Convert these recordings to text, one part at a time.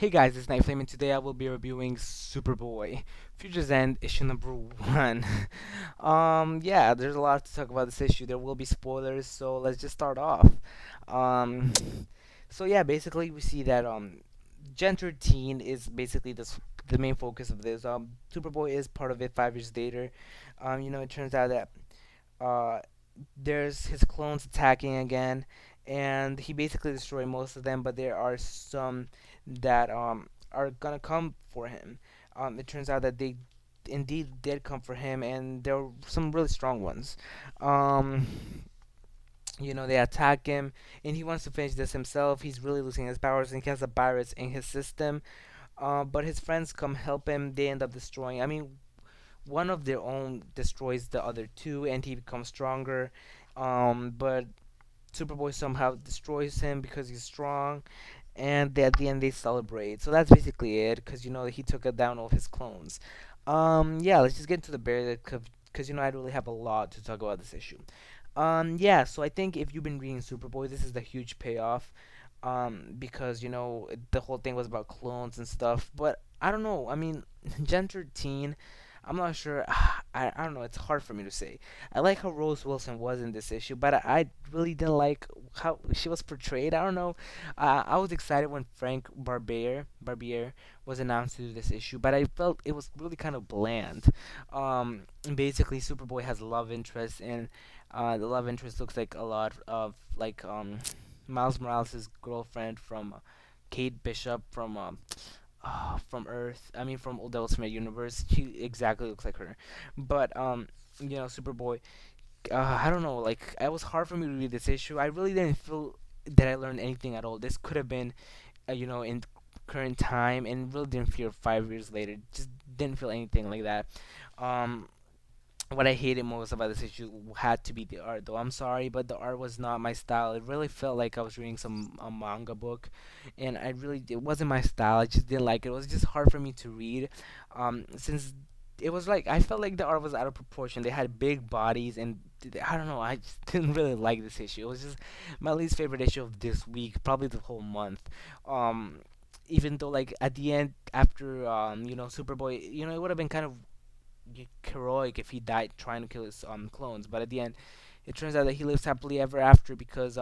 Hey guys, it's Night Flame, and today I will be reviewing Superboy, Future's End, issue number one. Yeah, there's a lot to talk about this issue. There will be spoilers, so let's just start off. Um, so yeah, basically we see that gender teen is basically the main focus of this. Superboy is part of it 5 years later. It turns out that uh, there's his clones attacking again, and he basically destroyed most of them, but there are some that are gonna come for him. It turns out that they indeed did come for him, and there were some really strong ones. Um, they attack him, and he wants to finish this himself. He's really losing his powers, and he has a virus in his system. But his friends come help him. They end up destroying. I mean, one of their own destroys the other two, and he becomes stronger. But Superboy somehow destroys him because he's strong, and at the end they celebrate. So that's basically it, because he took down all his clones. Yeah, let's just get into the barrier, because I really have a lot to talk about this issue. Yeah, so I think if you've been reading Superboy, this is the huge payoff. Because the whole thing was about clones and stuff, but I don't know. I mean, Gen 13. I'm not sure. I don't know. It's hard for me to say. I like how Rose Wilson was in this issue, but I really didn't like how she was portrayed. I don't know. I was excited when Frank Barbier was announced to do this issue, but I felt it was really kind of bland. Basically, Superboy has a love interest, and the love interest looks like a lot of like Miles Morales' girlfriend from Kate Bishop from Earth. I mean, from Old Ultimate Universe. She exactly looks like her. But Superboy. I don't know. Like, it was hard for me to read this issue. I really didn't feel that I learned anything at all. This could have been, in current time, and really didn't feel 5 years later. Just didn't feel anything like that. Um, what I hated most about this issue had to be the art, though. I'm sorry, but the art was not my style. It really felt like I was reading some a manga book, and it wasn't my style. I just didn't like it. It was just hard for me to read, since it was like I felt like the art was out of proportion. They had big bodies, and I don't know. I just didn't really like this issue. It was just my least favorite issue of this week, probably the whole month. Even though, like, at the end, after Superboy, it would have been kind of heroic if he died trying to kill his clones. But at the end, it turns out that he lives happily ever after because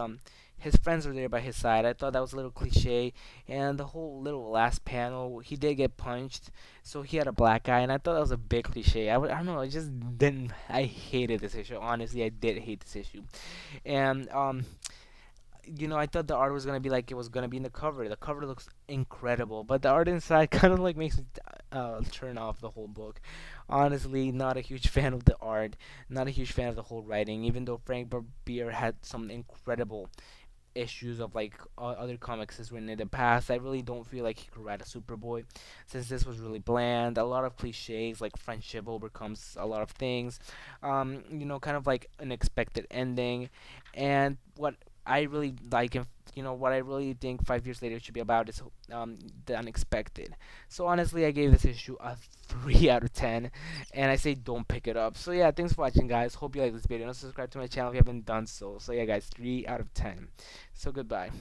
his friends were there by his side. I thought that was a little cliche, and the whole little last panel, he did get punched, so he had a black eye, and I thought that was a big cliche. I don't know, I just didn't. I hated this issue. Honestly, I did hate this issue, and I thought the art was gonna be like it was gonna be in the cover. The cover looks incredible, but the art inside kind of like makes me turn off the whole book. Honestly, not a huge fan of the art, not a huge fan of the whole writing. Even though Frank Barbier had some incredible issues of like other comics he's written in the past, I really don't feel like he could write a Superboy, since this was really bland. A lot of cliches like friendship overcomes a lot of things. Kind of like an expected ending, and I really like him. What I really think 5 years later should be about is the unexpected. So honestly, I gave this issue a 3 out of 10, and I say don't pick it up. So yeah, thanks for watching, guys. Hope you like this video. And subscribe to my channel if you haven't done so. So yeah, guys, 3 out of 10. So goodbye.